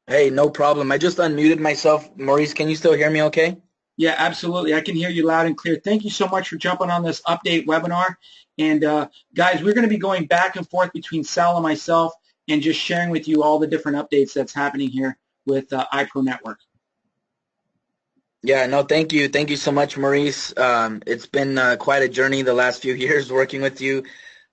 Hey, no problem. I just unmuted myself. Maurice, can you still hear me okay? Yeah, absolutely. I can hear you loud and clear. Thank you so much for jumping on this update webinar. And guys, we're going to be going back and forth between Sal and myself and just sharing with you all the different updates that's happening here with iPro Network. Yeah, no, thank you. Thank you so much, Maurice. It's been quite a journey the last few years working with you.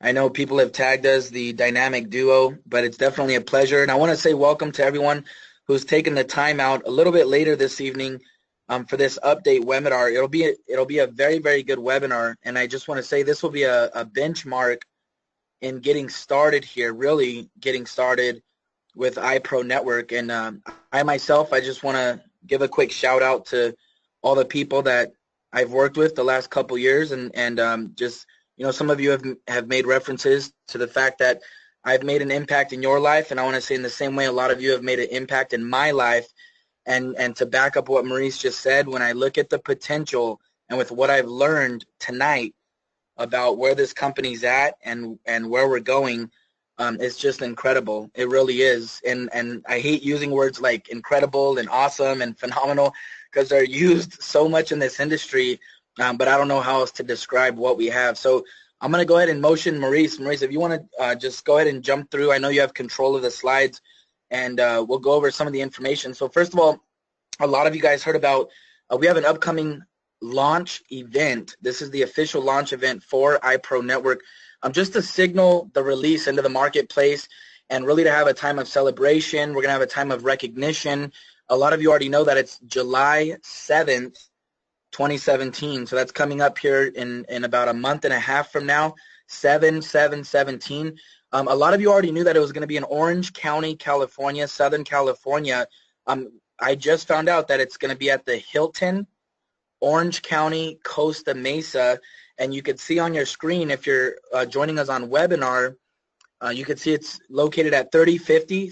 I know people have tagged us the dynamic duo, but it's definitely a pleasure. And I want to say welcome to everyone who's taken the time out a little bit later this evening for this update webinar. It'll be a very, very good webinar. And I just want to say this will be a benchmark in getting started here, really getting started with iPro Network. And I myself, I just want to give a quick shout out to all the people that I've worked with the last couple years, and just some of you have made references to the fact that I've made an impact in your life, and I want to say in the same way, a lot of you have made an impact in my life. And to back up what Maurice just said, when I look at the potential and with what I've learned tonight about where this company's at and where we're going, it's just incredible. It really is. And I hate using words like incredible and awesome and phenomenal because they're used so much in this industry, but I don't know how else to describe what we have. So I'm going to go ahead and motion Maurice. Maurice, if you want to just go ahead and jump through. I know you have control of the slides, and we'll go over some of the information. So first of all, a lot of you guys heard about, we have an upcoming launch event. This is the official launch event for iPro Network, just to signal the release into the marketplace and really to have a time of celebration. We're going to have a time of recognition. A lot of you already know that it's July 7th, 2017. So that's coming up here in about a month and a half from now, 7/7/17. A lot of you already knew that it was going to be in Orange County, California, Southern California. I just found out that it's going to be at the Hilton Orange County, Costa Mesa, and you could see on your screen if you're joining us on webinar, you can see it's located at 3050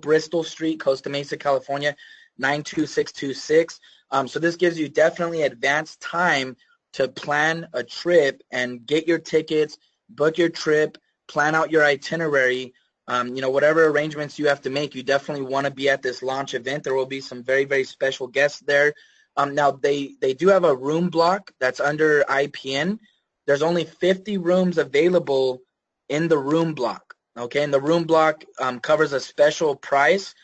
Bristol Street, Costa Mesa, California, 92626. So this gives you definitely advanced time to plan a trip and get your tickets, book your trip, plan out your itinerary. Whatever arrangements you have to make, you definitely want to be at this launch event. There will be some very, very special guests there. Now, they do have a room block that's under IPN. There's only 50 rooms available in the room block, okay? And the room block covers a special price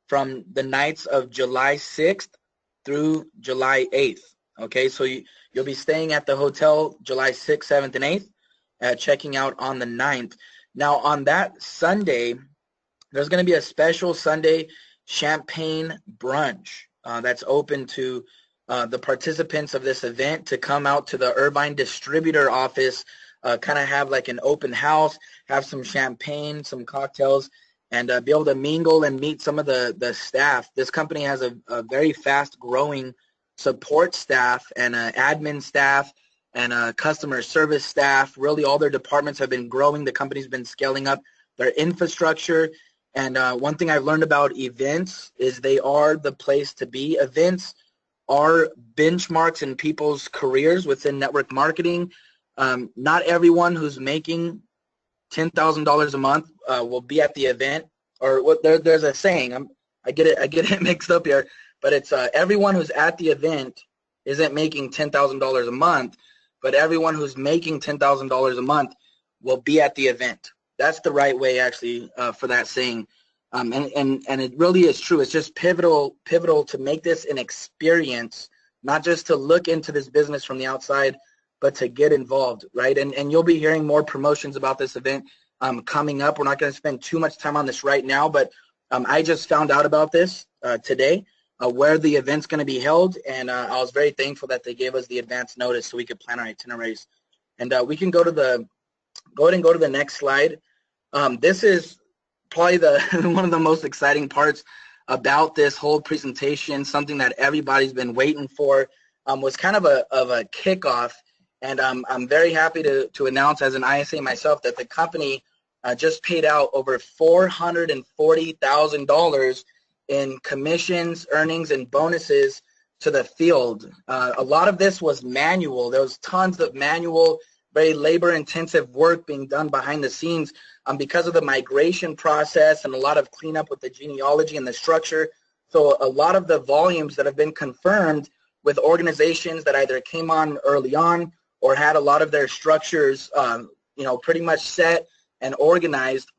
from the nights of July 6th through July 8th, okay? So you'll be staying at the hotel July 6th, 7th, and 8th, checking out on the 9th. Now, on that Sunday, there's going to be a special Sunday champagne brunch that's open to the participants of this event to come out to the Irvine distributor office, kind of have like an open house, have some champagne, some cocktails, and be able to mingle and meet some of the staff. This company has a very fast growing support staff and admin staff and customer service staff. Really all their departments have been growing. The company's been scaling up their infrastructure. And one thing I've learned about events is they are the place to be. Events are benchmarks in people's careers within network marketing. Not everyone who's making $10,000 a month will be at the event. Or there's a saying. I get it mixed up here, but it's everyone who's at the event isn't making $10,000 a month, but everyone who's making $10,000 a month will be at the event. That's the right way, actually, for that saying. And it really is true. It's just pivotal to make this an experience, not just to look into this business from the outside, but to get involved, right? And you'll be hearing more promotions about this event coming up. We're not going to spend too much time on this right now, but I just found out about this today, where the event's going to be held, and I was very thankful that they gave us the advance notice so we could plan our itineraries. And we can go ahead and go to the next slide. This is probably one of the most exciting parts about this whole presentation. Something that everybody's been waiting for was kind of a kickoff, and I'm very happy to announce as an ISA myself that the company just paid out over $440,000 in commissions, earnings, and bonuses to the field. A lot of this was manual. There was tons of manual very labor-intensive work being done behind the scenes because of the migration process and a lot of cleanup with the genealogy and the structure. So a lot of the volumes that have been confirmed with organizations that either came on early on or had a lot of their structures, pretty much set and organized,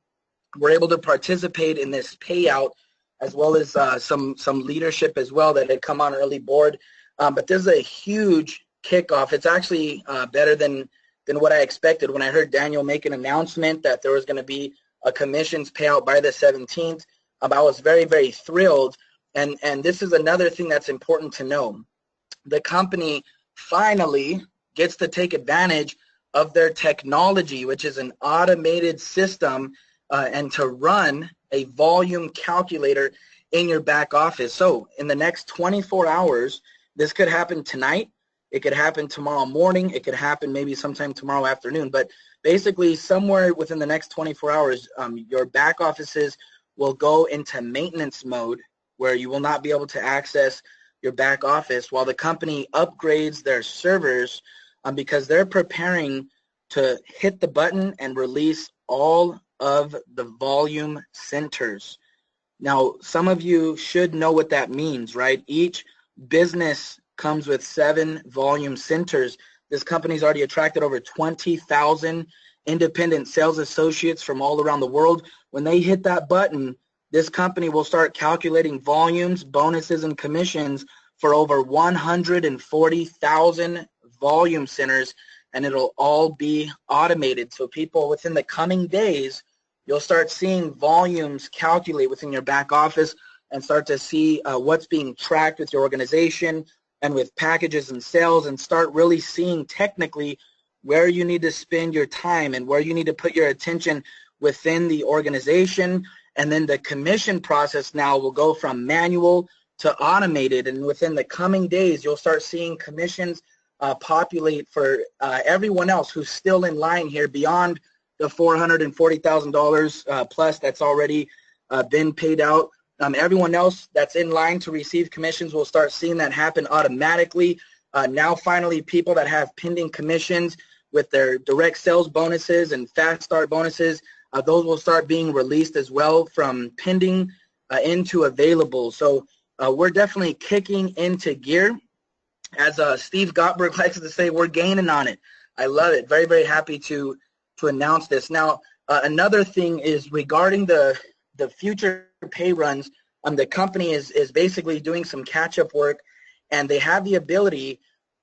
were able to participate in this payout, as well as some leadership as well that had come on early board. But there's a huge kickoff. It's actually better than what I expected. When I heard Daniel make an announcement that there was going to be a commissions payout by the 17th, I was very, very thrilled. And this is another thing that's important to know. The company finally gets to take advantage of their technology, which is an automated system, and to run a volume calculator in your back office. So in the next 24 hours, this could happen tonight. It could happen tomorrow morning. It could happen maybe sometime tomorrow afternoon. But basically, somewhere within the next 24 hours, your back offices will go into maintenance mode, where you will not be able to access your back office while the company upgrades their servers, because they're preparing to hit the button and release all of the volume centers. Now, some of you should know what that means, right? Each business comes with 7 volume centers. This company's already attracted over 20,000 independent sales associates from all around the world. When they hit that button, this company will start calculating volumes, bonuses, and commissions for over 140,000 volume centers, and it'll all be automated. So people, within the coming days, you'll start seeing volumes calculate within your back office and start to see what's being tracked with your organization and with packages and sales, and start really seeing technically where you need to spend your time and where you need to put your attention within the organization. And then the commission process now will go from manual to automated, and within the coming days, you'll start seeing commissions populate for everyone else who's still in line here beyond the $440,000 plus that's already been paid out. Everyone else that's in line to receive commissions will start seeing that happen automatically. Now, finally, people that have pending commissions with their direct sales bonuses and fast start bonuses, those will start being released as well from pending into available. So we're definitely kicking into gear. As Steve Gottberg likes to say, we're gaining on it. I love it. Very, very happy to announce this. Now, another thing is regarding the future pay runs. The company is basically doing some catch-up work, and they have the ability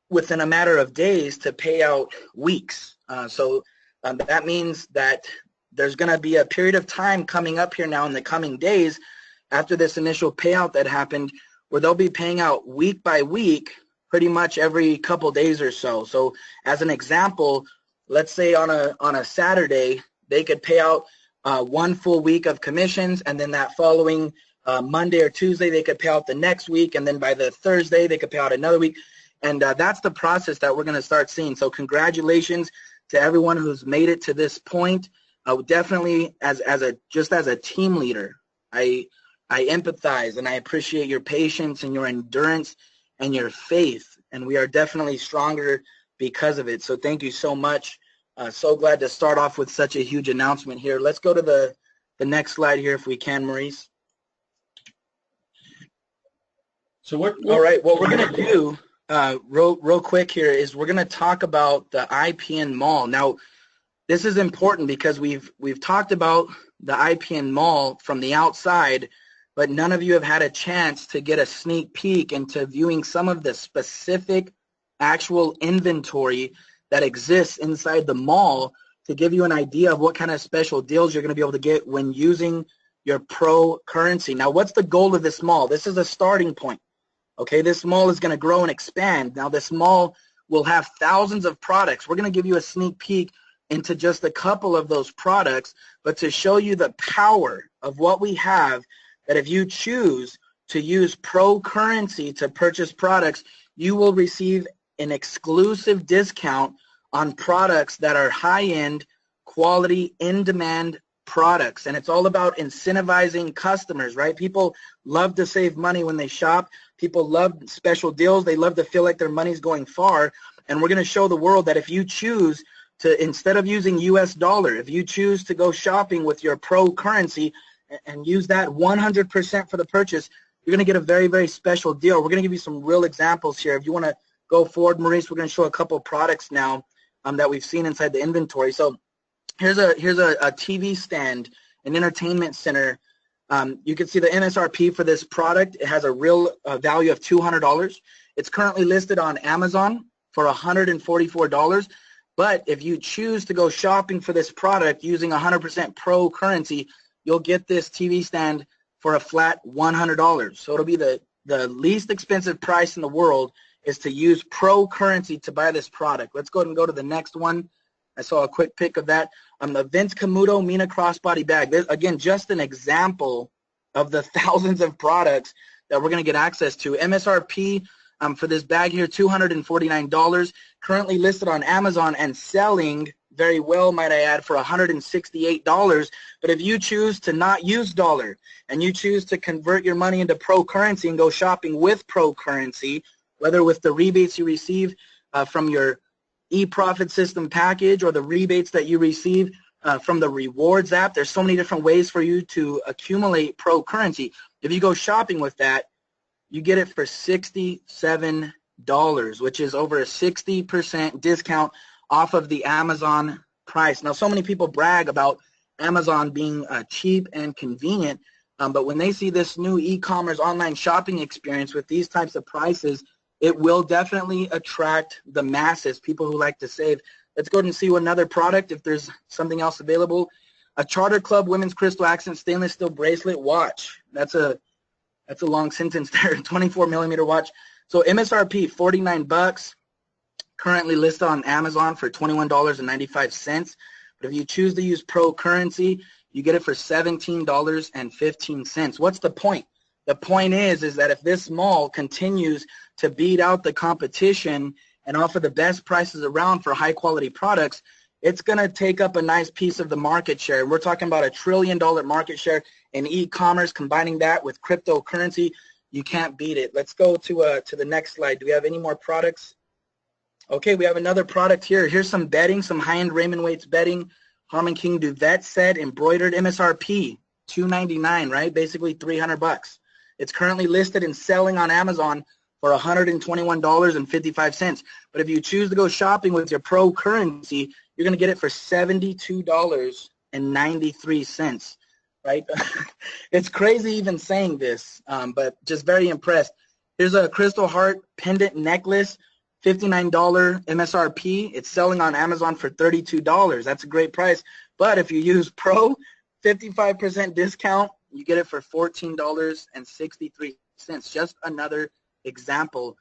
within a matter of days to pay out weeks. So that means that there's going to be a period of time coming up here now in the coming days after this initial payout that happened, where they'll be paying out week by week pretty much every couple days or so. So as an example, let's say on a Saturday, they could pay out 1 full week of commissions, and then that following Monday or Tuesday, they could pay out the next week, and then by the Thursday, they could pay out another week. And that's the process that we're going to start seeing. So congratulations to everyone who's made it to this point. Definitely, as a team leader, I empathize and I appreciate your patience and your endurance and your faith, and we are definitely stronger because of it. So thank you so much. So glad to start off with such a huge announcement here. Let's go to the next slide here if we can, Maurice. So all right, what we're going to do real quick here is we're going to talk about the IPN Mall. Now, this is important because we've talked about the IPN Mall from the outside, but none of you have had a chance to get a sneak peek into viewing some of the specific actual inventory that exists inside the mall to give you an idea of what kind of special deals you're going to be able to get when using your Pro currency. Now, what's the goal of this mall? This is a starting point. Okay, this mall is going to grow and expand. Now, this mall will have thousands of products. We're going to give you a sneak peek into just a couple of those products, but to show you the power of what we have, that if you choose to use Pro currency to purchase products, you will receive an exclusive discount on products that are high-end, quality, in-demand products. And it's all about incentivizing customers, right? People love to save money when they shop. People love special deals. They love to feel like their money's going far. And we're going to show the world that if you choose to, instead of using US dollar, if you choose to go shopping with your Pro currency and use that 100% for the purchase, you're going to get a very, very special deal. We're going to give you some real examples here. If you want to go forward, Maurice, we're going to show a couple of products now that we've seen inside the inventory. So here's a TV stand, an entertainment center. You can see the MSRP for this product. It has a real value of $200. It's currently listed on Amazon for $144. But if you choose to go shopping for this product using 100% Pro currency, you'll get this TV stand for a flat $100. So it'll be the least expensive price in the world is to use Pro currency to buy this product. Let's go ahead and go to the next one. I saw a quick pic of that. The Vince Camuto Mina crossbody bag. There's, again, just an example of the thousands of products that we're going to get access to. MSRP for this bag here, $249. Currently listed on Amazon and selling very well, might I add, for $168. But if you choose to not use dollar and you choose to convert your money into Pro currency and go shopping with Pro currency, whether with the rebates you receive from your e-profit system package or the rebates that you receive from the rewards app, there's so many different ways for you to accumulate Pro currency. If you go shopping with that, you get it for $67, which is over a 60% discount off of the Amazon price. Now, so many people brag about Amazon being cheap and convenient, but when they see this new e-commerce online shopping experience with these types of prices, it will definitely attract the masses, people who like to save. Let's go ahead and see another product if there's something else available. A Charter Club Women's Crystal Accent Stainless Steel Bracelet Watch. That's a long sentence there. 24 millimeter watch. So MSRP $49. Currently listed on Amazon for $21.95. But if you choose to use Pro currency, you get it for $17.15. What's the point? The point is that if this mall continues to beat out the competition and offer the best prices around for high quality products, it's going to take up a nice piece of the market share. We're talking about $1 trillion market share in e-commerce. Combining that with cryptocurrency, you can't beat it. Let's go to the next slide. Do we have any more products? Okay, we have another product here. Here's some bedding, some high-end Raymond Waits bedding. Harmon King duvet set, embroidered, MSRP $299, right? Basically $300. It's currently listed and selling on Amazon for $121.55. But if you choose to go shopping with your Pro currency, you're going to get it for $72.93, right? It's crazy even saying this, but just very impressed. Here's a Crystal Heart pendant necklace, $59 MSRP. It's selling on Amazon for $32. That's a great price. But if you use Pro, 55% discount, you get it for $14.63. Just another example.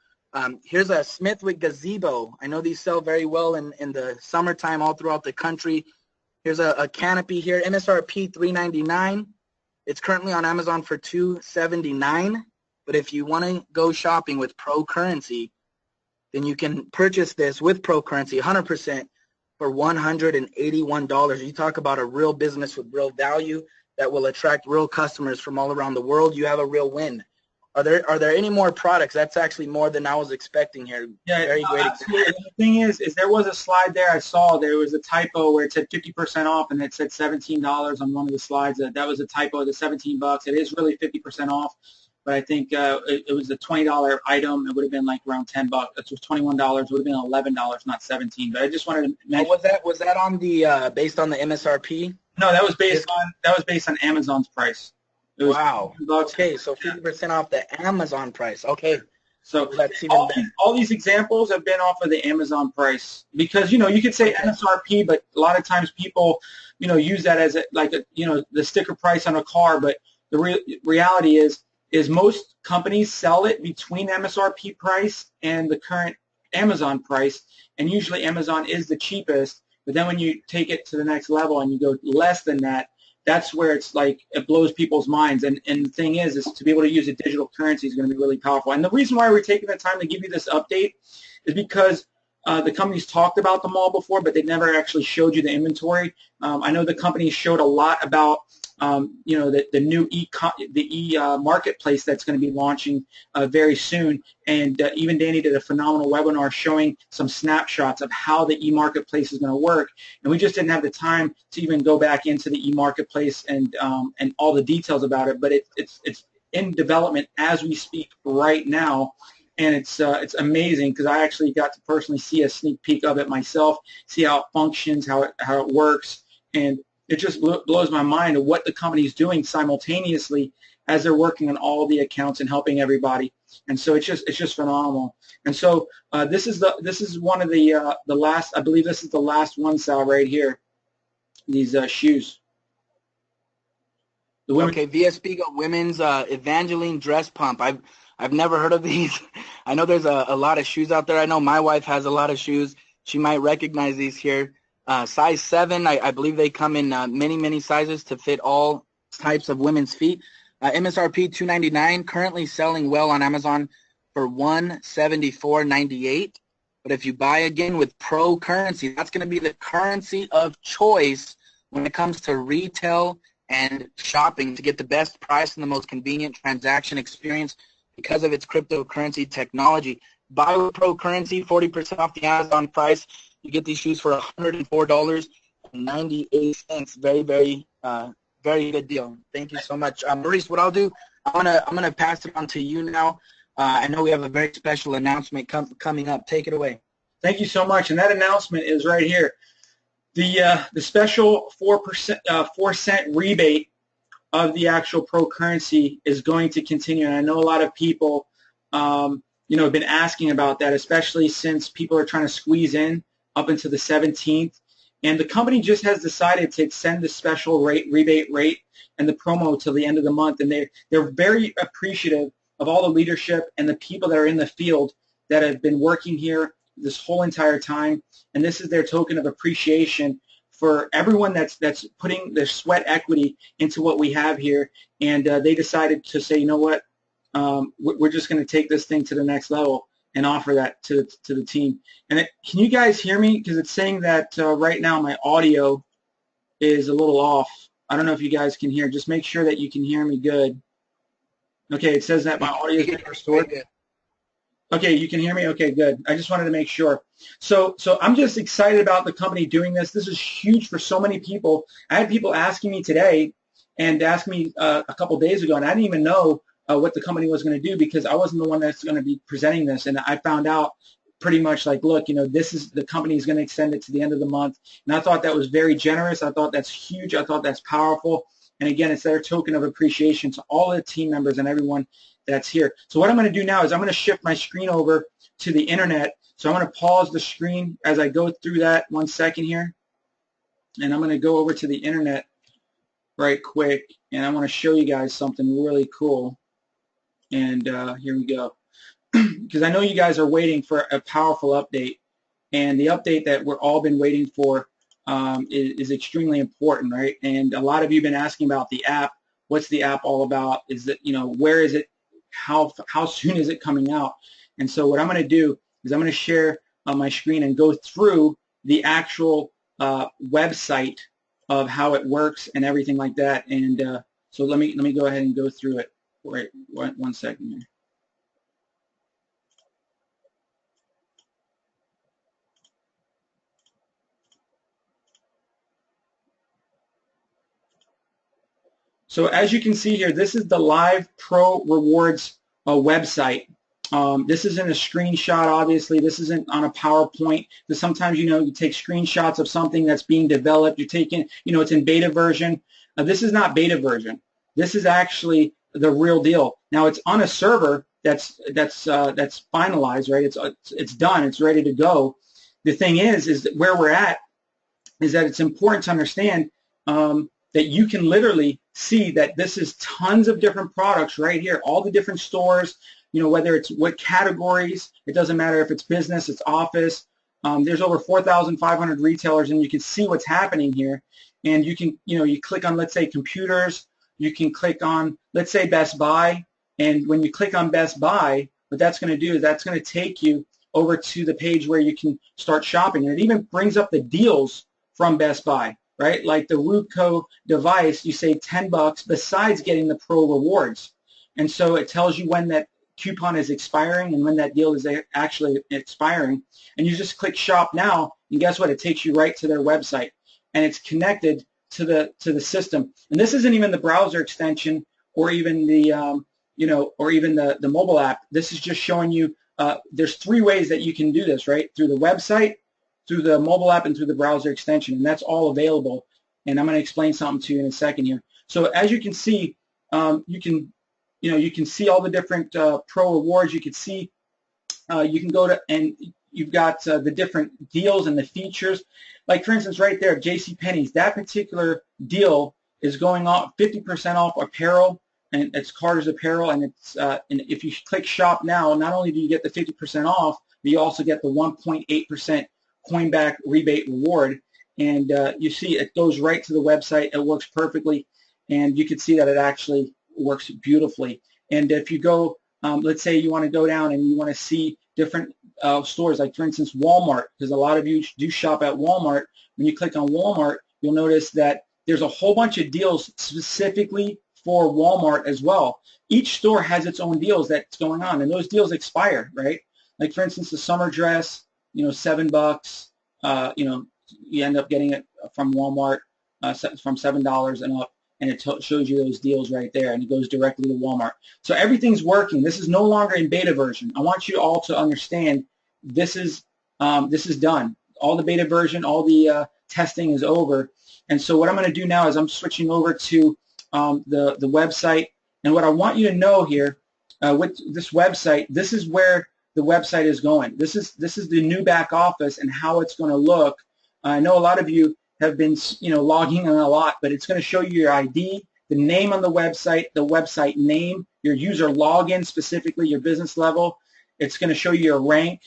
Here's a Smithwick gazebo. I know these sell very well in the summertime all throughout the country. Here's a canopy here, MSRP $399. It's currently on Amazon for $279. But if you want to go shopping with Pro currency, then you can purchase this with Pro currency 100% for $181. You talk about a real business with real value that will attract real customers from all around the world. You have a real win. Are there any more products? That's actually more than I was expecting here. Yeah, very great. Absolutely. The thing is there was a slide there I saw. There was a typo where it said 50% off, and it said $17 on one of the slides. That was a typo. The $17. It is really 50% off, but I think it was a $20 item. It would have been like around $10. It was $21. It would have been $11, not $17. But I just wanted to mention. Was that on the based on the MSRP? No, that was based on Amazon's price. Wow. Okay, so 50% off the Amazon price. Okay. So all these examples have been off of the Amazon price because, you could say MSRP, but a lot of times people, use that as the sticker price on a car. But the reality is most companies sell it between MSRP price and the current Amazon price. And usually Amazon is the cheapest. But then when you take it to the next level and you go less than that, that's where it's like it blows people's minds. And the thing is to be able to use a digital currency is going to be really powerful. And the reason why we're taking the time to give you this update is because the companies talked about them all before, but they never actually showed you the inventory. I know the companies showed a lot about you know, the new marketplace that's going to be launching very soon. And even Danny did a phenomenal webinar showing some snapshots of how the e-marketplace is going to work. And we just didn't have the time to even go back into the e-marketplace and all the details about it. But it's in development as we speak right now. And it's amazing because I actually got to personally see a sneak peek of it myself, see how it functions, how it works, and it just blows my mind of what the company is doing simultaneously as they're working on all the accounts and helping everybody. And so it's just phenomenal. And so this is one of the last, I believe this is the last one, Sal, right here. These shoes. The okay, Via Spiga women's Evangeline dress pump. I've never heard of these. I know there's a lot of shoes out there. I know my wife has a lot of shoes. She might recognize these here. Size 7, I believe they come in many sizes to fit all types of women's feet. MSRP $299, currently selling well on Amazon for $174.98. But if you buy again with Pro currency, that's going to be the currency of choice when it comes to retail and shopping to get the best price and the most convenient transaction experience because of its cryptocurrency technology. Buy with Pro currency, 40% off the Amazon price. You get these shoes for $104.98. Very good deal. Thank you so much, Maurice. What I'll do, I'm gonna pass it on to you now. I know we have a very special announcement coming up. Take it away. Thank you so much. And that announcement is right here. The special 4% rebate of the actual Pro currency is going to continue. And I know a lot of people, have been asking about that, especially since people are trying to squeeze in up until the 17th. And the company just has decided to extend the special rebate rate and the promo till the end of the month. And they're very appreciative of all the leadership and the people that are in the field that have been working here this whole entire time. And this is their token of appreciation for everyone that's putting their sweat equity into what we have here. And they decided to say, you know what, we're just going to take this thing to the next level and offer that to the team. And can you guys hear me? Because it's saying that right now my audio is a little off. I don't know if you guys can hear. Just make sure that you can hear me good. Okay, it says that my audio is being restored. Okay, you can hear me? Okay, good. I just wanted to make sure. So I'm just excited about the company doing this. This is huge for so many people. I had people asking me today and asked me a couple days ago, and I didn't even know what the company was going to do because I wasn't the one that's going to be presenting this. And I found out pretty much like, look, the company is going to extend it to the end of the month. And I thought that was very generous. I thought that's huge. I thought that's powerful. And again, it's their token of appreciation to all the team members and everyone that's here. So what I'm going to do now is I'm going to shift my screen over to the internet. So I'm going to pause the screen as I go through that 1 second here. And I'm going to go over to the internet right quick. And I want to show you guys something really cool. And here we go. Because I know you guys are waiting for a powerful update. And the update that we're all been waiting for is extremely important, right? And a lot of you have been asking about the app. What's the app all about? Is it, where is it? How soon is it coming out? And so what I'm going to do is I'm going to share my screen and go through the actual website of how it works and everything like that. And so let me go ahead and go through it. Wait 1 second here. So as you can see here, this is the Live Pro Rewards website. This isn't a screenshot, obviously. This isn't on a PowerPoint. Because sometimes, you take screenshots of something that's being developed. You're taking, it's in beta version. This is not beta version. This is actually the real deal. Now it's on a server that's finalized, right? It's done. It's ready to go. The thing is that where we're at is that it's important to understand that you can literally see that this is tons of different products right here, all the different stores, whether it's what categories, it doesn't matter if it's business, it's office. There's over 4,500 retailers, and you can see what's happening here. And you can, you click on, let's say, computers. You can click on, let's say, Best Buy. And when you click on Best Buy, what that's going to do is that's going to take you over to the page where you can start shopping. And it even brings up the deals from Best Buy, right? Like the Ruco device, you save $10 besides getting the Pro rewards. And so it tells you when that coupon is expiring and when that deal is actually expiring. And you just click shop now, and guess what? It takes you right to their website, and it's connected to the system. And this isn't even the browser extension or even the or even the mobile app. This is just showing you there's 3 ways that you can do this, right? Through the website, through the mobile app, and through the browser extension, and that's all available. And I'm going to explain something to you in a second here. So as you can see, you can see all the different pro rewards. You can see you can go to, and you've got the different deals and the features. Like for instance, right there, JCPenney's, that particular deal is going off 50% off apparel, and it's Carter's apparel, and it's and if you click shop now, not only do you get the 50% off, but you also get the 1.8% coin back rebate reward. And you see it goes right to the website. It works perfectly, and you can see that it actually works beautifully. And if you go, let's say you want to go down and you want to see different stores, like for instance Walmart, because a lot of you do shop at Walmart. When you click on Walmart, you'll notice that there's a whole bunch of deals specifically for Walmart as well. Each store has its own deals that's going on, and those deals expire, right? Like for instance, the summer dress, $7. You end up getting it from Walmart from $7 and up, and it shows you those deals right there, and it goes directly to Walmart. So everything's working. This is no longer in beta version. I want you all to understand this is done. All the beta version, all the testing is over. And so what I'm going to do now is I'm switching over to the website. And what I want you to know here with this website, this is where the website is going. This is the new back office and how it's going to look. I know a lot of you have been logging in a lot, but it's going to show you your ID, the name on the website name, your user login, specifically your business level. It's going to show you your rank.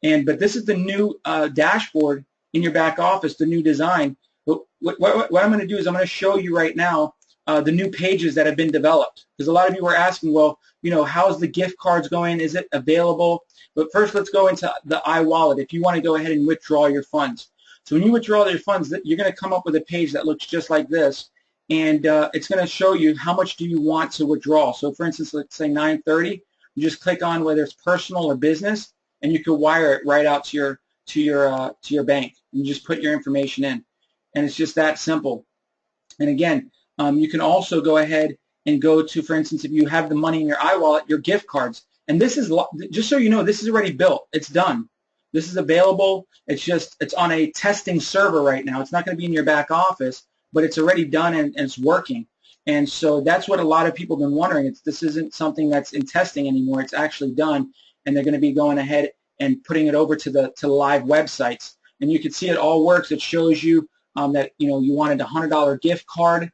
But this is the new dashboard in your back office, the new design. But what I'm going to do is I'm going to show you right now the new pages that have been developed. Because a lot of you were asking, well, how's the gift cards going? Is it available? But first, let's go into the iWallet if you want to go ahead and withdraw your funds. So when you withdraw your funds, you're going to come up with a page that looks just like this, and it's going to show you how much do you want to withdraw. So for instance, let's say $930. You just click on whether it's personal or business, and you can wire it right out to your bank. You just put your information in, and it's just that simple. And again, you can also go ahead and go to, for instance, if you have the money in your iWallet, your gift cards. And this is, just so you know, this is already built. It's done. This is available. It's on a testing server right now. It's not going to be in your back office, but it's already done and it's working. And so that's what a lot of people have been wondering. This isn't something that's in testing anymore. It's actually done, and they're going to be going ahead and putting it over to the live websites. And you can see it all works. It shows you that you wanted a $100 gift card,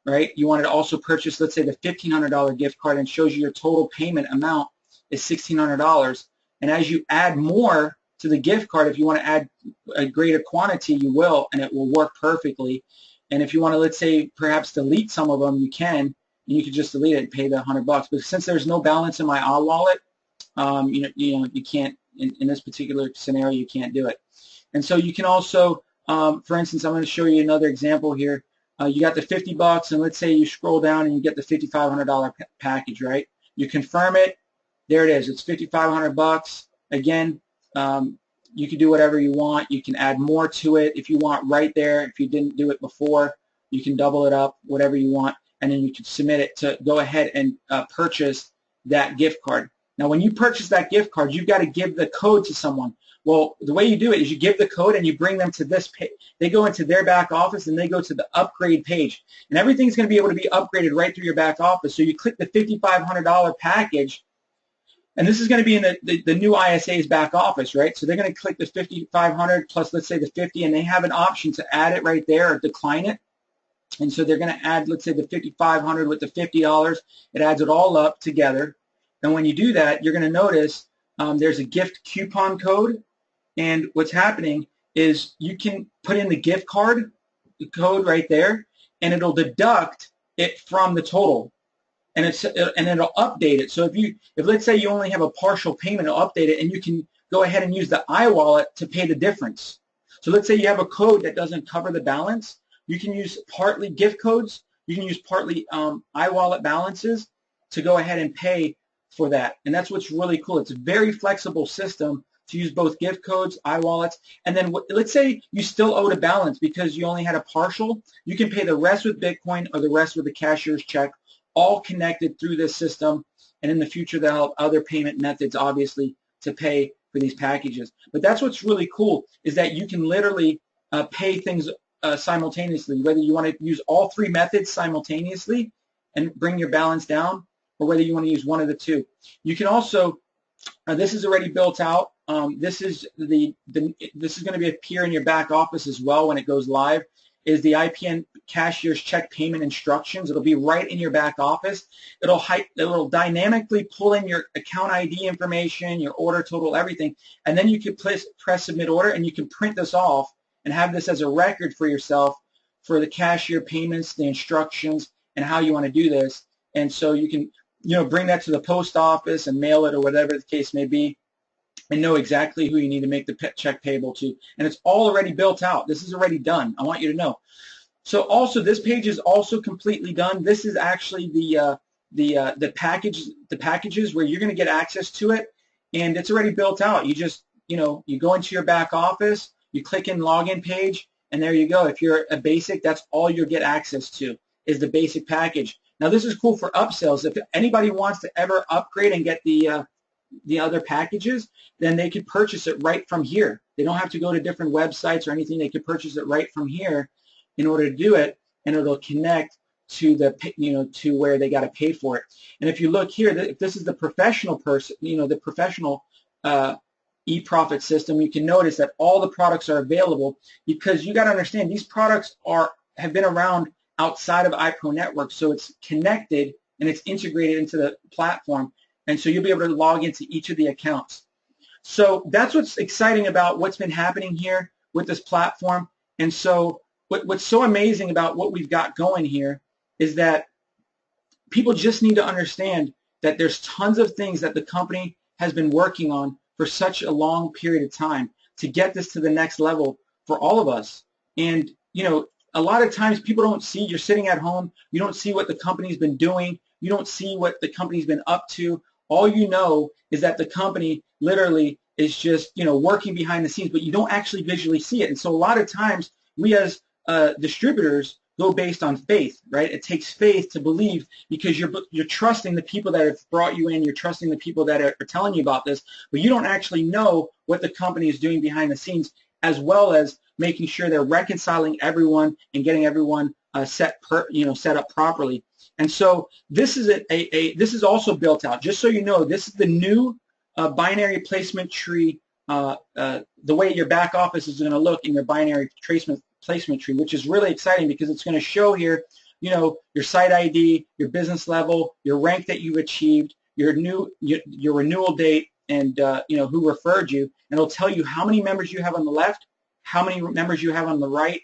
right? You wanted to also purchase, let's say, the $1,500 gift card, and shows you your total payment amount is $1,600. And as you add more to the gift card, if you want to add a greater quantity, you will, and it will work perfectly. And if you want to, let's say, perhaps delete some of them, you can, and you can just delete it and pay the $100. But since there's no balance in my iWallet, you can't, in this particular scenario, you can't do it. And so you can also, for instance, I'm going to show you another example here. You got the $50, and let's say you scroll down and you get the $5,500 package, right? You confirm it. There it is. It's $5,500. Again, you can do whatever you want. You can add more to it if you want right there. If you didn't do it before, you can double it up, whatever you want, and then you can submit it to go ahead and purchase that gift card. Now, when you purchase that gift card, you've got to give the code to someone. Well, the way you do it is you give the code and you bring them to this page. They go into their back office and they go to the upgrade page. And everything's going to be able to be upgraded right through your back office. So you click the $5,500 package, and this is going to be in the new ISA's back office, right? So they're going to click the $5,500 plus, let's say, the 50, and they have an option to add it right there or decline it. And so they're going to add, let's say, the $5,500 with the $50. It adds it all up together. And when you do that, you're going to notice there's a gift coupon code. And what's happening is you can put in the gift card, the code right there, and it'll deduct it from the total. And it'll update it. So if let's say you only have a partial payment, it'll update it, and you can go ahead and use the iWallet to pay the difference. So let's say you have a code that doesn't cover the balance. You can use partly gift codes. You can use partly iWallet balances to go ahead and pay for that. And that's what's really cool. It's a very flexible system to use both gift codes, iWallets, and then let's say you still owed a balance because you only had a partial. You can pay the rest with Bitcoin or the rest with a cashier's check, all connected through this system. And in the future, they'll have other payment methods, obviously, to pay for these packages. But that's what's really cool is that you can literally pay things simultaneously, whether you want to use all three methods simultaneously and bring your balance down, or whether you want to use one of the two. You can also, this is already built out. This is going to be appear in your back office as well when it goes live, is the IPN cashier's check payment instructions. It'll be right in your back office. It'll dynamically pull in your account ID information, your order total, everything, and then you can press submit order, and you can print this off and have this as a record for yourself for the cashier payments, the instructions, and how you want to do this. And so you can, bring that to the post office and mail it or whatever the case may be, and know exactly who you need to make the check payable to. And it's all already built out. This is already done. I want you to know. So also, this page is also completely done. This is actually the packages where you're going to get access to it, and it's already built out. You just, you go into your back office, you click in login page, and there you go. If you're a basic, that's all you'll get access to is the basic package. Now, this is cool for upsells. If anybody wants to ever upgrade and get the other packages, then they could purchase it right from here. They don't have to go to different websites or anything. They could purchase it right from here in order to do it, and it'll connect to to where they got to pay for it. And if you look here, if this is the professional person, the professional e-profit system, you can notice that all the products are available, because you got to understand these products have been around outside of iPro Network, so it's connected and it's integrated into the platform. And so you'll be able to log into each of the accounts. So that's what's exciting about what's been happening here with this platform. And so what's so amazing about what we've got going here is that people just need to understand that there's tons of things that the company has been working on for such a long period of time to get this to the next level for all of us. And, a lot of times people don't see, you're sitting at home, you don't see what the company's been doing, you don't see what the company's been up to. All you know is that the company literally is just, working behind the scenes, but you don't actually visually see it. And so a lot of times we as distributors go based on faith, right? It takes faith to believe, because you're trusting the people that have brought you in, you're trusting the people that are telling you about this, but you don't actually know what the company is doing behind the scenes, as well as making sure they're reconciling everyone and getting everyone set up properly. And so this is this is also built out. Just so you know, this is the new binary placement tree. The way your back office is going to look in your binary placement tree, which is really exciting, because it's going to show here, your site ID, your business level, your rank that you've achieved, your renewal date, and who referred you, and it'll tell you how many members you have on the left, how many members you have on the right.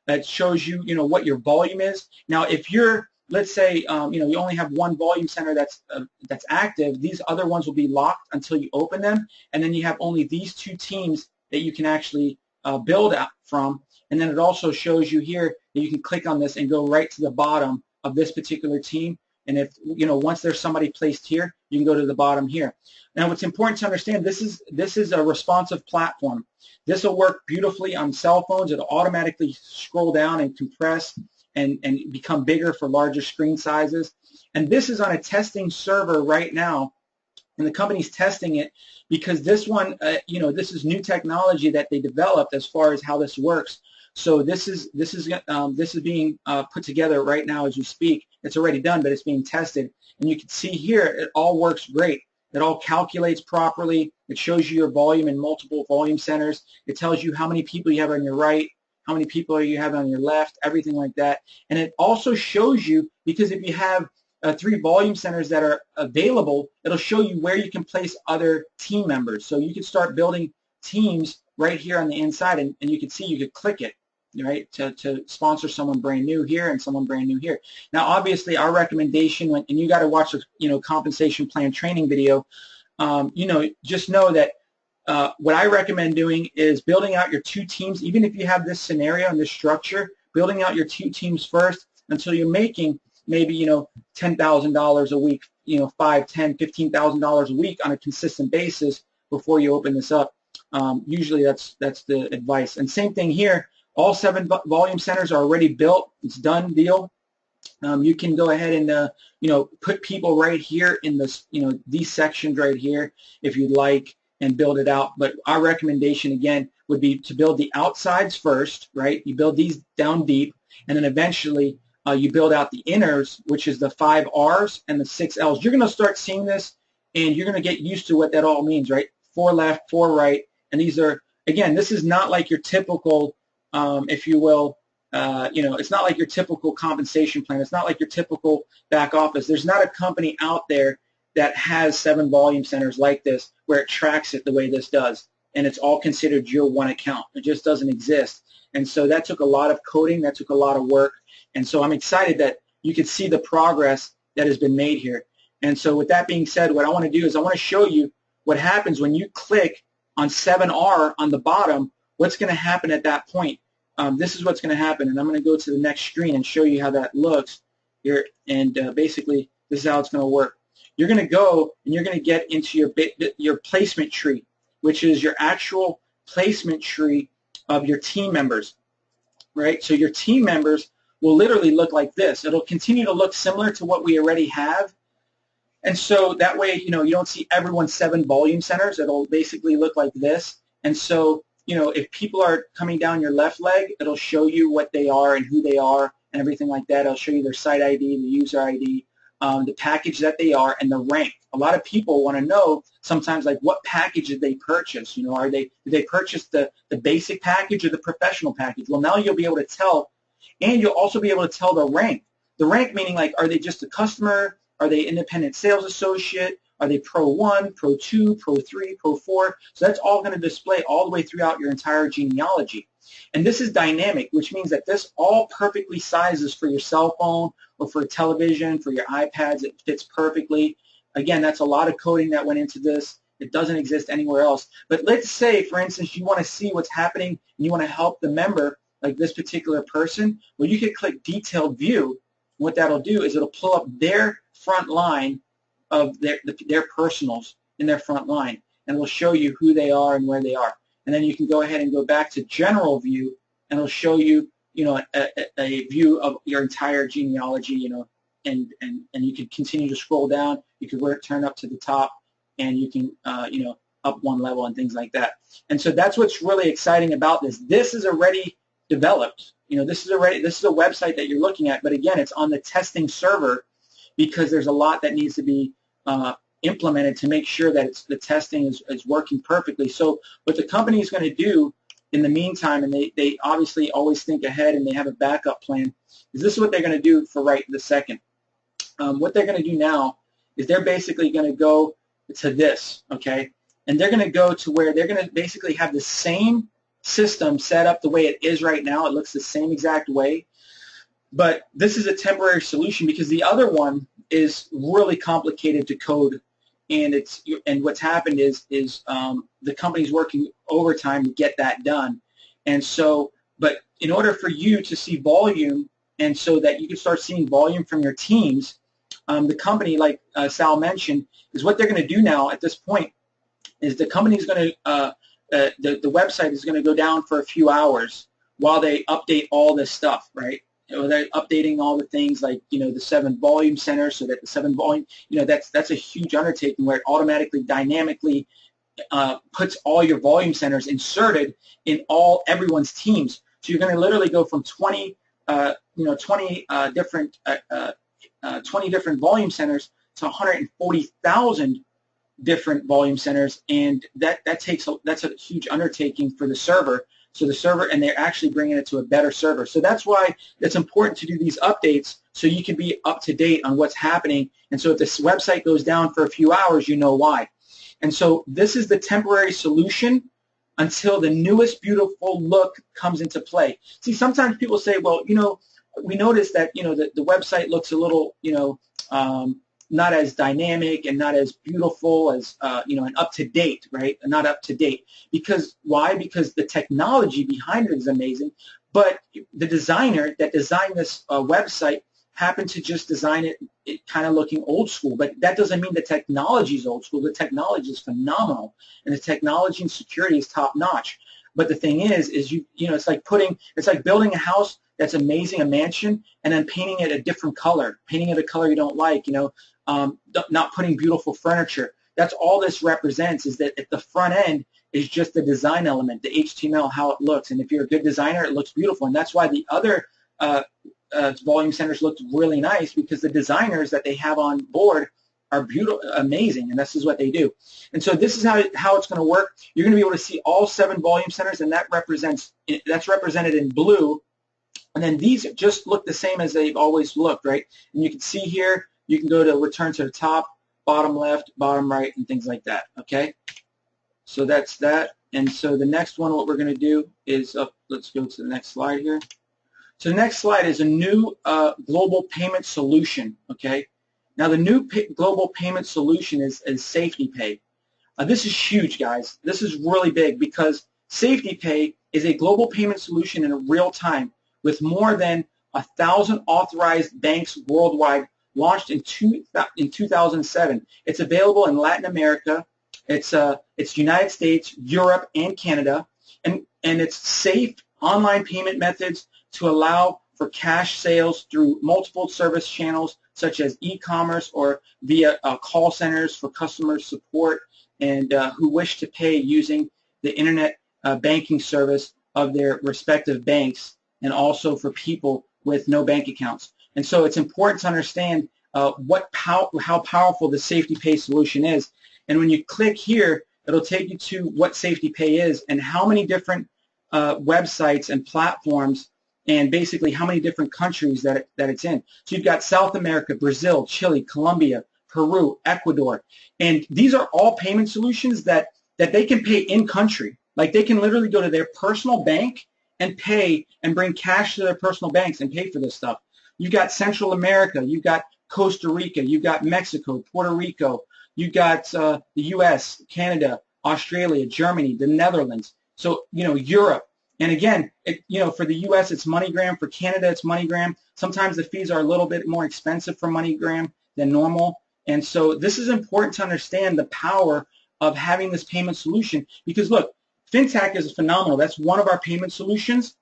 That shows you, what your volume is. Now, if you're, let's say, you only have one volume center that's active, these other ones will be locked until you open them, and then you have only these two teams that you can actually build out from. And then it also shows you here that you can click on this and go right to the bottom of this particular team. And if, once there's somebody placed here, you can go to the bottom here. Now, what's important to understand, this is a responsive platform. This will work beautifully on cell phones. It'll automatically scroll down and compress and become bigger for larger screen sizes. And this is on a testing server right now, and the company's testing it because this one, this is new technology that they developed as far as how this works. So this is being put together right now as we speak. It's already done, but it's being tested. And you can see here, it all works great. It all calculates properly. It shows you your volume in multiple volume centers. It tells you how many people you have on your right, how many people you have on your left, everything like that. And it also shows you, because if you have 3 volume centers that are available, it'll show you where you can place other team members. So you can start building teams right here on the inside, and you can see you could click it, right, to sponsor someone brand new here and someone brand new here. Now, obviously, our recommendation, and you got to watch the compensation plan training video, just know that what I recommend doing is building out your two teams, even if you have this scenario and this structure, building out your two teams first until you're making maybe, $10,000 a week, $5, 10, $15,000 a week on a consistent basis before you open this up. Usually that's the advice. And same thing here. All 7 volume centers are already built. It's done deal. You can go ahead and put people right here in this, these sections right here if you'd like, and build it out. But our recommendation again would be to build the outsides first, right? You build these down deep, and then eventually you build out the inners, which is the 5 R's and the 6 L's. You're going to start seeing this, and you're going to get used to what that all means, right? 4 left, 4 right, and these are, again, this is not like your typical, if you will, it's not like your typical compensation plan. It's not like your typical back office. There's not a company out there that has 7 volume centers like this where it tracks it the way this does, and it's all considered your one account. It just doesn't exist. And so that took a lot of coding. That took a lot of work. And so I'm excited that you can see the progress that has been made here. And so with that being said, what I want to do is I want to show you what happens when you click on 7R on the bottom, what's going to happen at that point. This is what's going to happen, and I'm going to go to the next screen and show you how that looks here. And basically, this is how it's going to work. You're going to go and you're going to get into your placement tree, which is your actual placement tree of your team members, right? So your team members will literally look like this. It'll continue to look similar to what we already have. And so that way, you don't see everyone's 7 volume centers. It'll basically look like this. And so, if people are coming down your left leg, it'll show you what they are and who they are and everything like that. It'll show you their site ID, the user ID, the package that they are, and the rank. A lot of people want to know sometimes, like, what package did they purchase? Did they purchase the basic package or the professional package? Well, now you'll be able to tell, and you'll also be able to tell the rank. The rank meaning, like, are they just a customer? Are they independent sales associate? Are they Pro 1, Pro 2, Pro 3, Pro 4? So that's all going to display all the way throughout your entire genealogy. And this is dynamic, which means that this all perfectly sizes for your cell phone or for a television, for your iPads. It fits perfectly. Again, that's a lot of coding that went into this. It doesn't exist anywhere else. But let's say, for instance, you want to see what's happening and you want to help the member, like this particular person. Well, you can click Detailed View. What that'll do is it'll pull up their front line of their personals in their front line, and it'll show you who they are and where they are. And then you can go ahead and go back to General View, and it'll show you, a view of your entire genealogy, and you can continue to scroll down. You can turn up to the top, and you can, up one level and things like that. And so that's what's really exciting about this. This is already developed. This is a website that you're looking at, but again, it's on the testing server because there's a lot that needs to be implemented to make sure that the testing is working perfectly. So what the company is going to do in the meantime, and they obviously always think ahead and they have a backup plan, is this is what they're going to do for right this second. What they're going to do now is they're basically going to go to this, okay? And they're going to go to where they're going to basically have the same system set up the way it is right now. It looks the same exact way. But this is a temporary solution because the other one is really complicated to code, and what's happened is the company's working overtime to get that done. And so, but in order for you to see volume, and so that you can start seeing volume from your teams, the company, like Sal mentioned, is what they're going to do now at this point is the company is going to the website is going to go down for a few hours while they update all this stuff, right? They're updating all the things like, the 7 volume centers, so that the 7 volume, that's a huge undertaking where it automatically, dynamically puts all your volume centers inserted in everyone's teams. So you're going to literally go from 20 different volume centers to 140,000 different volume centers, and that's a huge undertaking for the server. So the server, and they're actually bringing it to a better server. So that's why it's important to do these updates so you can be up to date on what's happening. And so if this website goes down for a few hours, you know why. And so this is the temporary solution until the newest beautiful look comes into play. See, sometimes people say, well, we noticed that, the website looks a little, not as dynamic and not as beautiful as and up to date, right? Not up to date. Because why? Because the technology behind it is amazing, but the designer that designed this website happened to just design it kind of looking old school. But that doesn't mean the technology is old school. The technology is phenomenal, and the technology and security is top notch. But the thing is it's like building a house that's amazing, a mansion, and then painting it a different color, painting it a color you don't like, not putting beautiful furniture. That's all this represents, is that at the front end is just the design element, the HTML, how it looks. And if you're a good designer, it looks beautiful. And that's why the other volume centers looked really nice, because the designers that they have on board are beautiful, amazing, and this is what they do. And so this is how it's going to work. You're going to be able to see all 7 volume centers, and that's represented in blue. And then these just look the same as they've always looked, right? And you can see here, you can go to return to the top, bottom left, bottom right, and things like that, okay? So that's that. And so the next one, what we're going to do is, let's go to the next slide here. So the next slide is a new global payment solution, okay? Now the new global payment solution is Safety Pay. This is huge, guys. This is really big, because Safety Pay is a global payment solution in real time with more than 1,000 authorized banks worldwide, launched in 2007. It's available in Latin America. It's United States, Europe, and Canada, and it's safe online payment methods to allow for cash sales through multiple service channels such as e-commerce or via call centers for customer support and who wish to pay using the internet banking service of their respective banks, and also for people with no bank accounts. And so it's important to understand how powerful the Safety Pay solution is. And when you click here, it'll take you to what Safety Pay is and how many different websites and platforms, and basically how many different countries that it's in. So you've got South America, Brazil, Chile, Colombia, Peru, Ecuador. And these are all payment solutions that they can pay in country. Like they can literally go to their personal bank and pay and bring cash to their personal banks and pay for this stuff. You've got Central America, you've got Costa Rica, you've got Mexico, Puerto Rico, you've got the U.S., Canada, Australia, Germany, the Netherlands. So, Europe. And again, for the U.S. it's MoneyGram. For Canada it's MoneyGram. Sometimes the fees are a little bit more expensive for MoneyGram than normal. And so this is important to understand the power of having this payment solution, because look, FinTech is phenomenal. That's one of our payment solutions.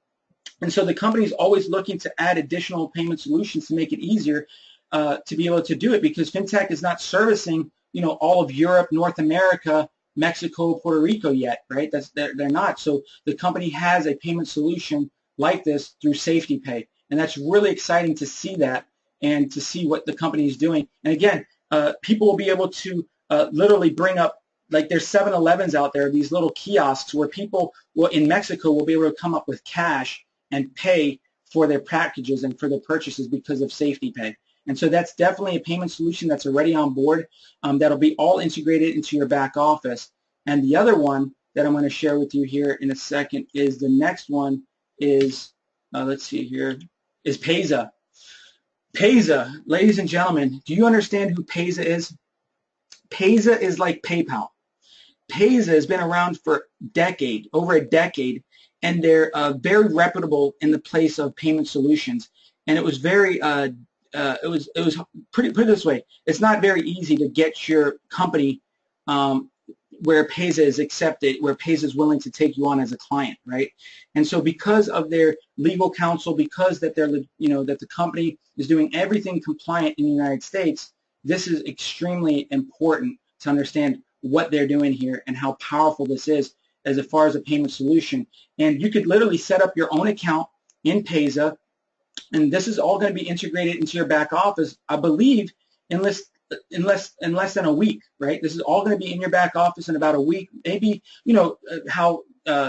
And so the company is always looking to add additional payment solutions to make it easier to be able to do it, because FinTech is not servicing, all of Europe, North America, Mexico, Puerto Rico yet, right? They're not. So the company has a payment solution like this through Safety Pay. And that's really exciting to see that and to see what the company is doing. And again, people will be able to literally bring up, like there's 7-Elevens out there, these little kiosks where people in Mexico will be able to come up with cash and pay for their packages and for their purchases because of Safety Pay. And so that's definitely a payment solution that's already on board that'll be all integrated into your back office. And the other one that I'm going to share with you here in a second is the next one is, let's see here, is Payza. Payza, ladies and gentlemen, do you understand who Payza is? Payza is like PayPal. Payza has been around for over a decade, and they're very reputable in the place of payment solutions. And it was very, it was put it this way, it's not very easy to get your company where Payza is accepted, where Payza is willing to take you on as a client, right? And so because of their legal counsel, because that they're, that the company is doing everything compliant in the United States, this is extremely important to understand what they're doing here and how powerful this is as far as a payment solution. And you could literally set up your own account in Payza, and this is all going to be integrated into your back office, I believe, in less than a week, right? This is all going to be in your back office in about a week. Maybe, how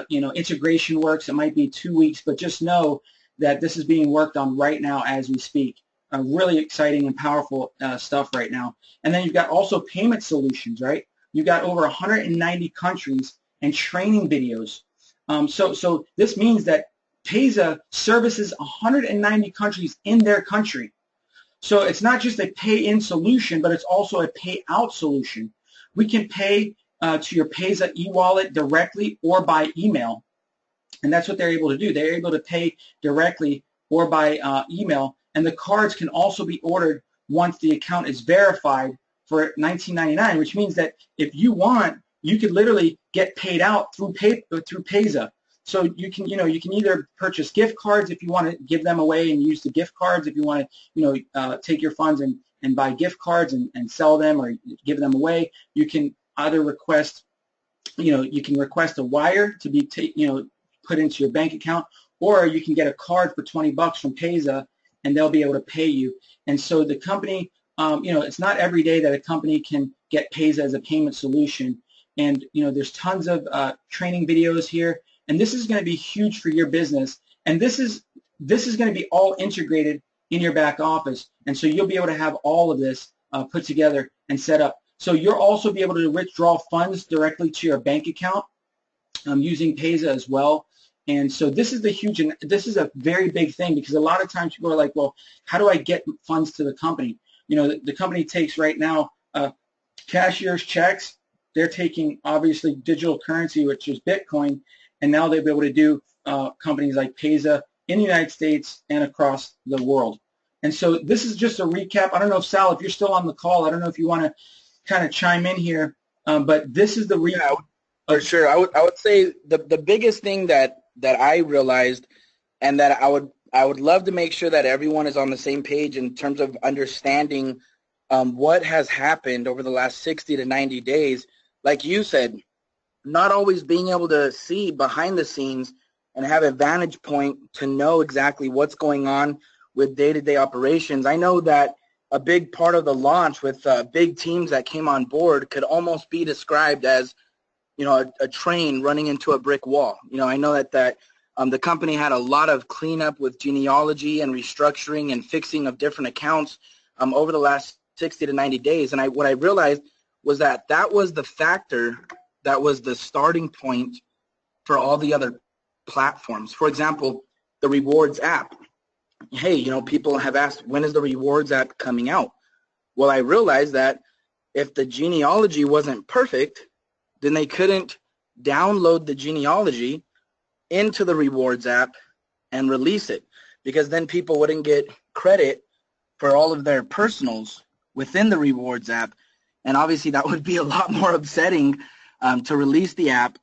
integration works, it might be 2 weeks, but just know that this is being worked on right now as we speak. Really exciting and powerful stuff right now. And then you've got also payment solutions, right? You've got over 190 countries and training videos. So this means that Payza services 190 countries in their country. So it's not just a pay-in solution, but it's also a pay-out solution. We can pay to your Payza e-wallet directly or by email, and that's what they're able to do. They're able to pay directly or by email, and the cards can also be ordered once the account is verified for $19.99, which means that if you want, you could literally get paid out through Payza. So you can either purchase gift cards if you want to give them away and use the gift cards. If you want to, take your funds and buy gift cards and sell them or give them away. You can either request, you can request a wire to be, put into your bank account, or you can get a card for $20 from Payza, and they'll be able to pay you. And so the company, it's not every day that a company can get Payza as a payment solution. And there's tons of training videos here. And this is going to be huge for your business. And this is going to be all integrated in your back office. And so you'll be able to have all of this put together and set up. So you'll also be able to withdraw funds directly to your bank account using Payza as well. And so this is this is a very big thing, because a lot of times people are like, well, how do I get funds to the company? The company takes right now cashier's checks. They're taking obviously digital currency, which is Bitcoin, and now they'll be able to do companies like Payza in the United States and across the world. And so this is just a recap. I don't know if Sal, if you're still on the call, I don't know if you want to kind of chime in here, but this is the recap. Yeah, for sure. I would say the biggest thing that I realized, and that I would love to make sure that everyone is on the same page in terms of understanding what has happened over the last 60 to 90 days. Like you said, not always being able to see behind the scenes and have a vantage point to know exactly what's going on with day-to-day operations. I know that a big part of the launch with big teams that came on board could almost be described as, a train running into a brick wall. I know that the company had a lot of cleanup with genealogy and restructuring and fixing of different accounts over the last 60 to 90 days. And what I realized was that was the factor that was the starting point for all the other platforms. For example, the Rewards app. Hey, people have asked, when is the Rewards app coming out? Well, I realized that if the genealogy wasn't perfect, then they couldn't download the genealogy into the Rewards app and release it, because then people wouldn't get credit for all of their personals within the Rewards app. And obviously that would be a lot more upsetting to release the app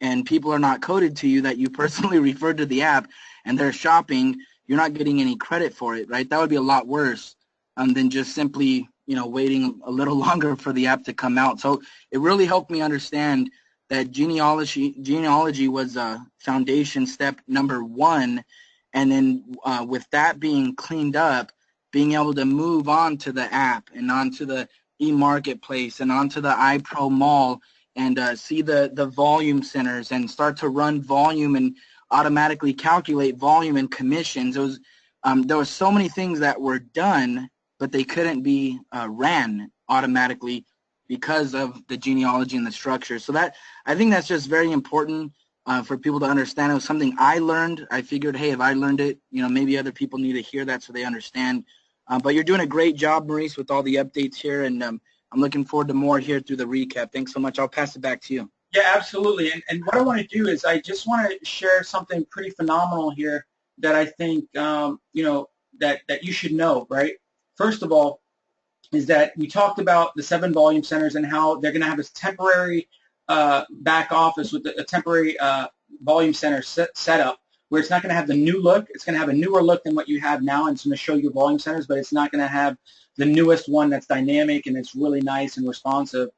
and people are not coded to you that you personally referred to the app and they're shopping, you're not getting any credit for it, right? That would be a lot worse than just simply, waiting a little longer for the app to come out. So it really helped me understand that genealogy was foundation step number one. And then with that being cleaned up, being able to move on to the app and onto the e-marketplace and onto the iPro mall and see the volume centers and start to run volume and automatically calculate volume and commissions. There was so many things that were done, but they couldn't be ran automatically because of the genealogy and the structure. So I think that's just very important for people to understand. It was something I learned. I figured, hey, if I learned it, maybe other people need to hear that so they understand. But you're doing a great job, Maurice, with all the updates here, and I'm looking forward to more here through the recap. Thanks so much. I'll pass it back to you. Yeah, absolutely. And what I want to do is I just want to share something pretty phenomenal here that I think, that you should know, right? First of all, is that we talked about the 7 volume centers and how they're going to have this temporary back office with a temporary volume center set up where it's not going to have the new look. It's going to have a newer look than what you have now, and it's going to show you volume centers, but it's not going to have the newest one that's dynamic and it's really nice and responsive.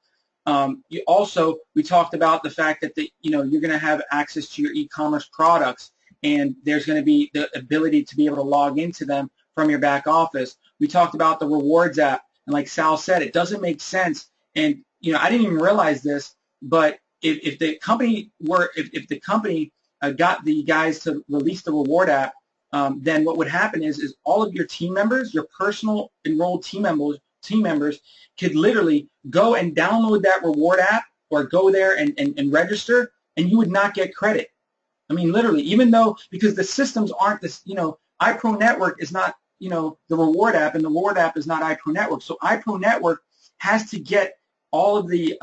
We talked about the fact that you're going to have access to your e-commerce products, and there's going to be the ability to be able to log into them from your back office. We talked about the Rewards app, and like Sal said, it doesn't make sense. And I didn't even realize this, but if the company got the guys to release the Reward app, then what would happen is all of your team members, your personal enrolled team members could literally go and download that Reward app or go there and register, and you would not get credit. I mean, literally, even though, because the systems aren't this, iPro Network is not the reward app, and the reward app is not iPro Network. So iPro Network has to get all the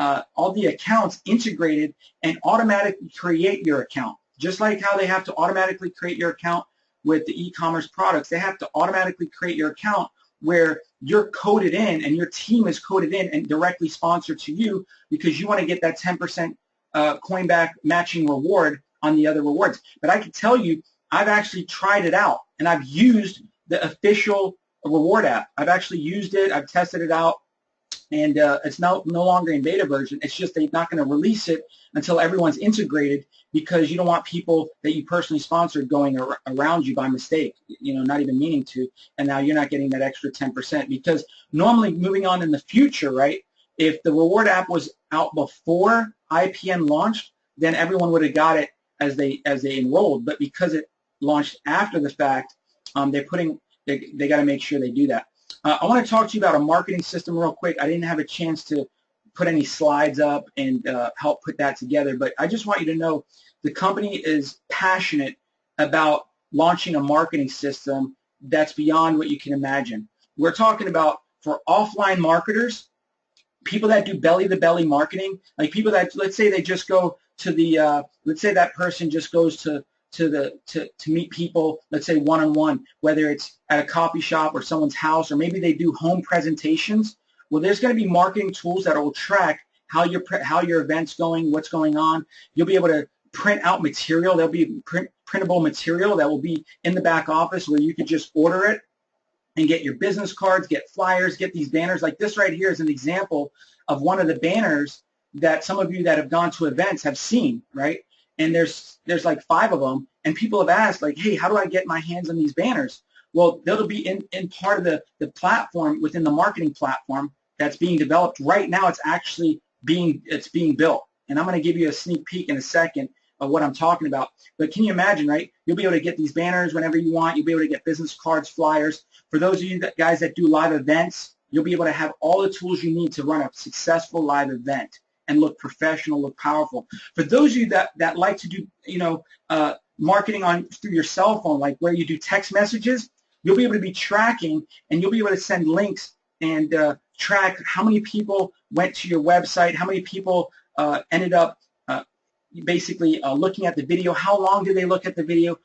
accounts integrated and automatically create your account. Just like how they have to automatically create your account with the e-commerce products, they have to automatically create your account where you're coded in and your team is coded in and directly sponsored to you, because you want to get that 10% coin back matching reward on the other rewards. But I can tell you, I've actually tried it out, and I've used the official reward app. I've actually used it. I've tested it out, and it's no longer in beta version. It's just they're not going to release it until everyone's integrated, because you don't want people that you personally sponsored going around you by mistake, not even meaning to, and now you're not getting that extra 10%. Because normally, moving on in the future, right, if the reward app was out before IPN launched, then everyone would have got it as they enrolled. But because it launched after the fact, they got to make sure they do that. I want to talk to you about a marketing system real quick. I didn't have a chance to put any slides up and help put that together, but I just want you to know the company is passionate about launching a marketing system that's beyond what you can imagine. We're talking about, for offline marketers, people that do belly-to-belly marketing, like people that, let's say they just go to the, let's say that person just goes to meet people, let's say one-on-one, whether it's at a coffee shop or someone's house, or maybe they do home presentations. Well, there's going to be marketing tools that will track how your event's going, what's going on. You'll be able to print out material. There'll be printable material that will be in the back office where you could just order it and get your business cards, get flyers, get these banners. Like this right here is an example of one of the banners that some of you that have gone to events have seen, right? And there's like 5 of them, and people have asked, like, hey, how do I get my hands on these banners? Well, they'll be in part of the platform, within the marketing platform that's being developed right now. It's actually being built, and I'm going to give you a sneak peek in a second of what I'm talking about. But can you imagine, right? You'll be able to get these banners whenever you want. You'll be able to get business cards, flyers. For those of you guys that do live events, you'll be able to have all the tools you need to run a successful live event and look professional, look powerful. For those of you that like to do, marketing through your cell phone, like where you do text messages, you'll be able to be tracking, and you'll be able to send links and track how many people went to your website, how many people ended up basically looking at the video, how long did they look at the video.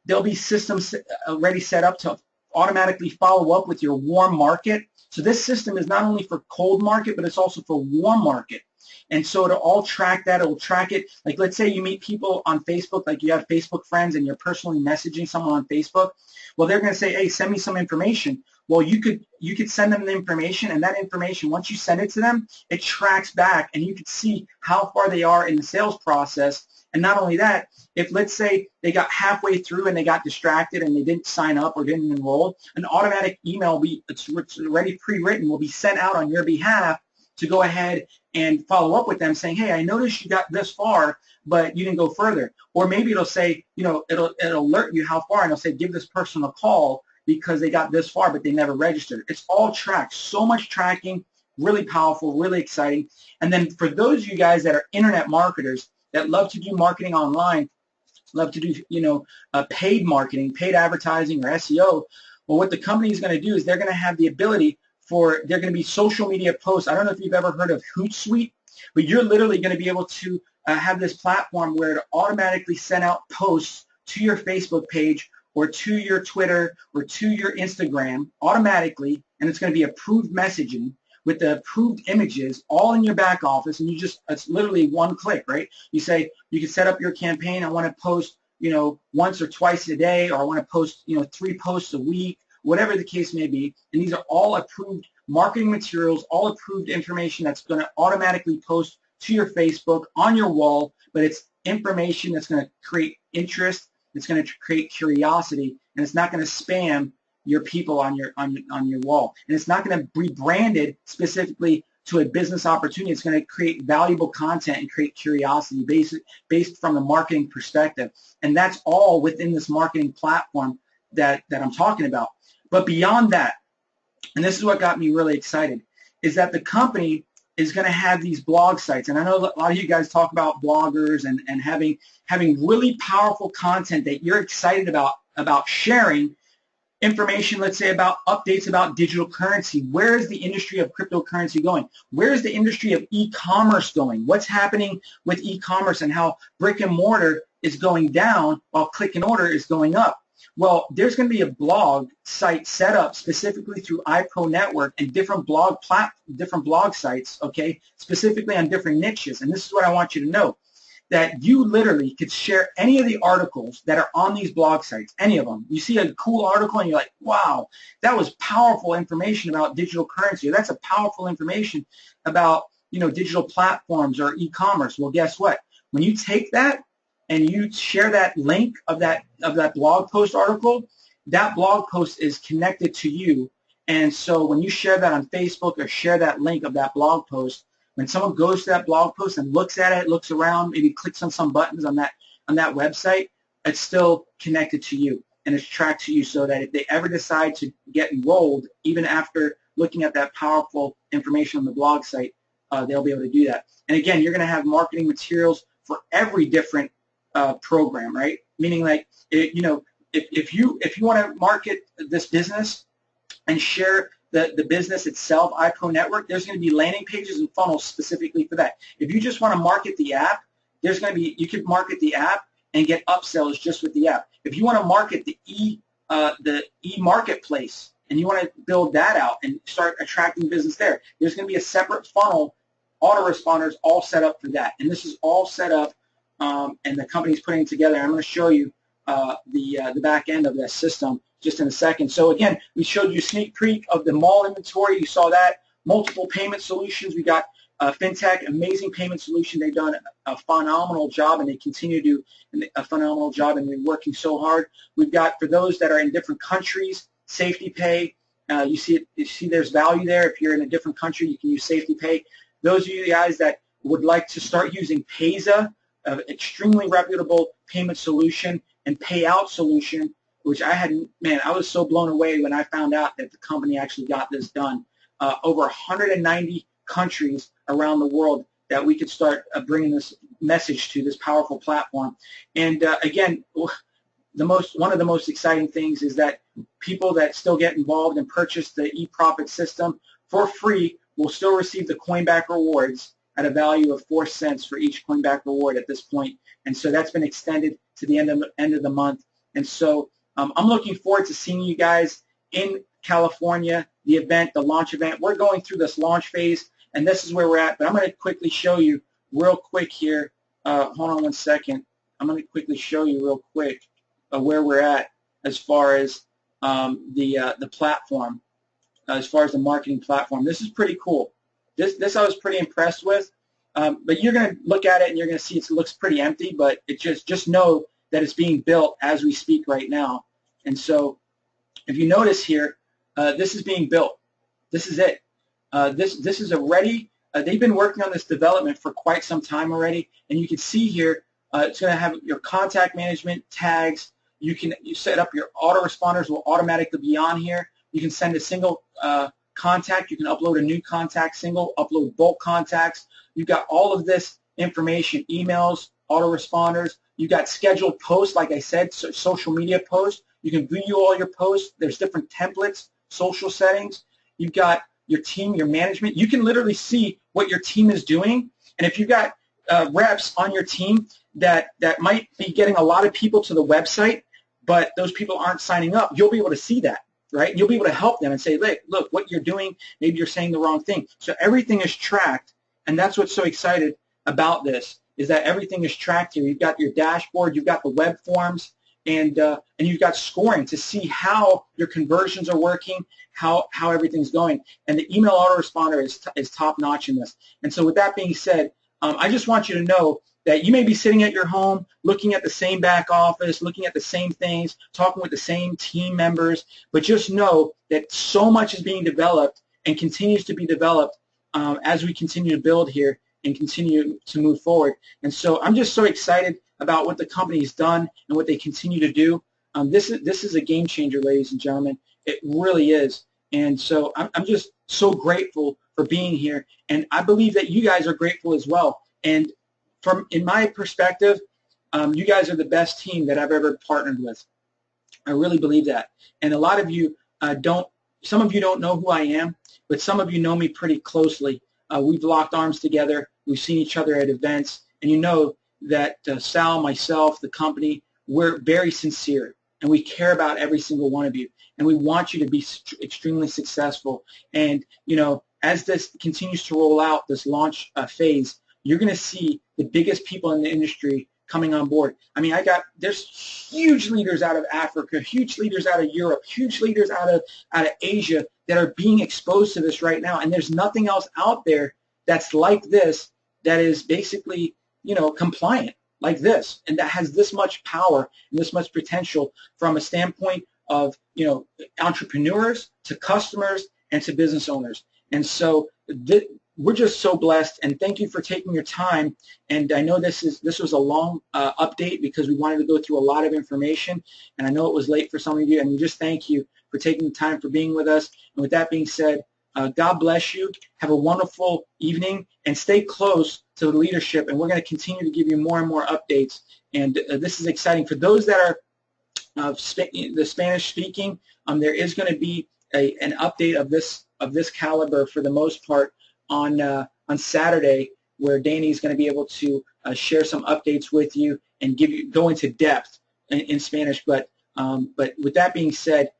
There'll be systems already set up to automatically follow up with your warm market. So this system is not only for cold market, but it's also for warm market. And so it'll all track that. It'll track it. Like, let's say you meet people on Facebook, like you have Facebook friends and you're personally messaging someone on Facebook. Well, they're going to say, hey, send me some information. Well, you could send them the information, and that information, once you send it to them, it tracks back, and you can see how far they are in the sales process. And not only that, if, let's say, they got halfway through and they got distracted and they didn't sign up or didn't enroll, an automatic email, it's already pre-written, will be sent out on your behalf to go ahead and follow up with them saying, hey, I noticed you got this far, but you didn't go further. Or maybe it'll say, it'll alert you how far, and it'll say, give this person a call because they got this far, but they never registered. It's all tracked. So much tracking, really powerful, really exciting. And then for those of you guys that are internet marketers that love to do marketing online, love to do, paid marketing, paid advertising, or SEO, well, what the company is going to do is they're going to have the ability they're going to be social media posts. I don't know if you've ever heard of Hootsuite, but you're literally going to be able to have this platform where it automatically send out posts to your Facebook page or to your Twitter or to your Instagram automatically, and it's going to be approved messaging with the approved images all in your back office, and it's literally one click, right? You say, you can set up your campaign. I want to post, once or twice a day, or I want to post, 3 posts a week, whatever the case may be, and these are all approved marketing materials, all approved information that's going to automatically post to your Facebook on your wall, but it's information that's going to create interest, it's going to create curiosity, and it's not going to spam your people on your wall, and it's not going to be branded specifically to a business opportunity. It's going to create valuable content and create curiosity based from the marketing perspective, and that's all within this marketing platform that I'm talking about. But beyond that, and this is what got me really excited, is that the company is going to have these blog sites. And I know a lot of you guys talk about bloggers and having really powerful content that you're excited about sharing. information, let's say, about updates about digital currency. Where is the industry of cryptocurrency going? Where is the industry of e-commerce going? What's happening with e-commerce and how brick and mortar is going down while click and order is going up? Well, there's going to be a blog site set up specifically through iPro Network and different blog sites, okay, specifically on different niches. And this is what I want you to know, that you literally could share any of the articles that are on these blog sites, any of them. You see a cool article and you're like, wow, that was powerful information about digital currency. Or that's a powerful information about, digital platforms or e-commerce. Well, guess what? When you take that and you share that link of that blog post article, that blog post is connected to you. And so when you share that on Facebook or share that link of that blog post, when someone goes to that blog post and looks at it, looks around, maybe clicks on some buttons on that website, it's still connected to you and it's tracked to you, so that if they ever decide to get enrolled, even after looking at that powerful information on the blog site, they'll be able to do that. And again, you're going to have marketing materials for every different program, right? Meaning, like, if you want to market this business and share the business itself, iPro Network, there's going to be landing pages and funnels specifically for that. If you just want to market the app, you could market the app and get upsells just with the app. If you want to market the e-marketplace and you want to build that out and start attracting business there, there's going to be a separate funnel, autoresponders all set up for that. And this is all set up, and the company's putting it together. I'm going to show you the back end of this system just in a second. So again, we showed you a sneak peek of the mall inventory. You saw that. Multiple payment solutions. We got FinTech, amazing payment solution. They've done a phenomenal job, and they continue to do a phenomenal job, and they're working so hard. We've got, for those that are in different countries, Safety Pay. You see there's value there. If you're in a different country, you can use Safety Pay. Those of you guys that would like to start using Payza, an extremely reputable payment solution and payout solution, which I was so blown away when I found out that the company actually got this done. Over 190 countries around the world that we could start bringing this message to, this powerful platform. And again, one of the most exciting things is that people that still get involved and purchase the eProfit system for free will still receive the coinback rewards at a value of 4 cents for each coinback reward at this point. And so that's been extended to the end of the month. And so I'm looking forward to seeing you guys in California, the launch event. We're going through this launch phase, and this is where we're at. But I'm going to quickly show you real quick here. Hold on one second. I'm going to quickly show you real quick where we're at as far as the platform, as far as the marketing platform. This is pretty cool. This I was pretty impressed with. But you're going to look at it and you're going to see it looks pretty empty, but it just know that it's being built as we speak right now. And so if you notice here, this is being built. This is it. This is already, they've been working on this development for quite some time already, and you can see here it's going to have your contact management tags. You set up your autoresponders will automatically be on here. You can send a single contact. You can upload a new contact single, upload bulk contacts. You've got all of this information, emails, autoresponders. You've got scheduled posts, like I said, social media posts. You can view all your posts. There's different templates, social settings. You've got your team, your management. You can literally see what your team is doing. And if you've got reps on your team that might be getting a lot of people to the website, but those people aren't signing up, you'll be able to see that, right? You'll be able to help them and say, look, what you're doing, maybe you're saying the wrong thing. So everything is tracked, and that's what's so excited about this, is that everything is tracked here. You've got your dashboard, you've got the web forms, and you've got scoring to see how your conversions are working, how everything's going. And the email autoresponder is top-notch in this. And so with that being said, I just want you to know that you may be sitting at your home looking at the same back office, looking at the same things, talking with the same team members, but just know that so much is being developed and continues to be developed as we continue to build here and continue to move forward. And so I'm just so excited about what the company's done and what they continue to do. This is a game changer, ladies and gentlemen. It really is. And so I'm just so grateful for being here, and I believe that you guys are grateful as well. And in my perspective, you guys are the best team that I've ever partnered with. I really believe that. And a lot of you some of you don't know who I am, but some of you know me pretty closely. We've locked arms together. We've seen each other at events. And you know that Sal, myself, the company, we're very sincere. And we care about every single one of you. And we want you to be extremely successful. And, as this continues to roll out, this launch phase, you're going to see the biggest people in the industry coming on board. I mean, there's huge leaders out of Africa, huge leaders out of Europe, huge leaders out of Asia that are being exposed to this right now. And there's nothing else out there that's like this, that is basically, compliant like this, and that has this much power and this much potential from a standpoint of, entrepreneurs to customers and to business owners. And so we're just so blessed, and thank you for taking your time. And I know this was a long update because we wanted to go through a lot of information, and I know it was late for some of you, and we just thank you for taking the time for being with us. And with that being said, God bless you. Have a wonderful evening, and stay close to the leadership, and we're going to continue to give you more and more updates. And this is exciting. For those that are the Spanish speaking, there is going to be an update of this caliber for the most part on Saturday, where Danny is going to be able to share some updates with you and go into depth in Spanish. But with that being said,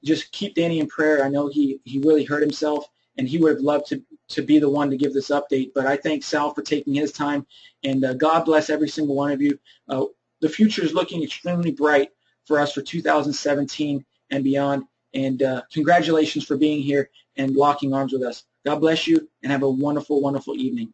just keep Danny in prayer. I know he really hurt himself, and he would have loved to be the one to give this update. But I thank Sal for taking his time, and God bless every single one of you. The future is looking extremely bright for us for 2017 and beyond. And congratulations for being here and locking arms with us. God bless you, and have a wonderful, wonderful evening.